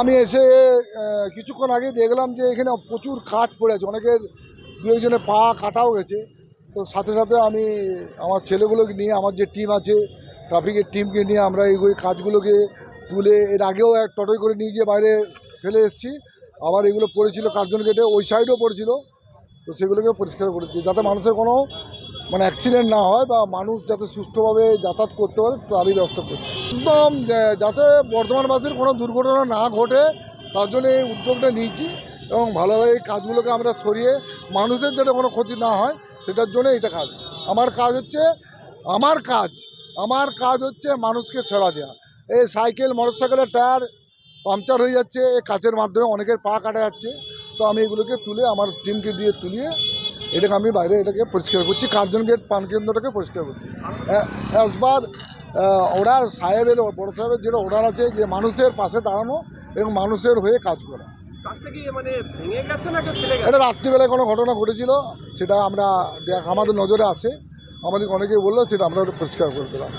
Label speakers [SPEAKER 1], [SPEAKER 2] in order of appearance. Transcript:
[SPEAKER 1] আমি এসে কিছুক্ষণ আগে দেখলাম যে এখানে প্রচুর কাজ পড়ে আছে, অনেকের দু একজনের পা কাটাও গেছে। তো সাথে সাথে আমি আমার ছেলেগুলোকে নিয়ে, আমার যে টিম আছে ট্রাফিকের টিমকে নিয়ে আমরা এই কাজগুলোকে তুলে, এর আগেও এক টোটোয় করে নিয়ে গিয়ে বাইরে ফেলে এসেছি। আবার এগুলো পড়েছিল কার্জন গেটে, ওই সাইডেও পড়েছিল, তো সেগুলোকে পরিষ্কার করেছি যাতে মানুষের কোনো অ্যাক্সিডেন্ট না হয় বা মানুষ যাতে সুষ্ঠুভাবে যাতায়াত করতে পারে তারই ব্যবস্থা করছি। একদম যাতে বর্ধমানবাসীর কোনো দুর্ঘটনা না ঘটে তার জন্য এই উদ্যোগটা নিয়েছি, এবং ভালোভাবে এই কাজগুলোকে আমরা ছড়িয়ে মানুষের যাতে কোনো ক্ষতি না হয় সেটার জন্য এটা কাজ। আমার কাজ হচ্ছে মানুষকে সেবা দেওয়া। এই সাইকেল মোটরসাইকেলের টায়ার পাংচার হয়ে যাচ্ছে, এই কাজের মাধ্যমে অনেকের পা কাটা যাচ্ছে। তো আমি এগুলোকে তুলে আমার টিমকে দিয়ে তুলিয়ে এটাকে আমি বাইরে এটাকে পরিষ্কার করছি, কার্জন গেট প্রাণকেন্দ্রটাকে পরিষ্কার করছি। একবার ওনার সাহেবের, বড় সাহেবের যেটা অর্ডার আছে যে মানুষের পাশে দাঁড়ানো এবং মানুষের হয়ে কাজ করা। এটা রাত্রিবেলায় কোনো ঘটনা ঘটেছিল, সেটা আমরা আমাদের নজরে আসে, আমাদের অনেকেই বললো, সেটা আমরা পরিষ্কার করে দিলাম।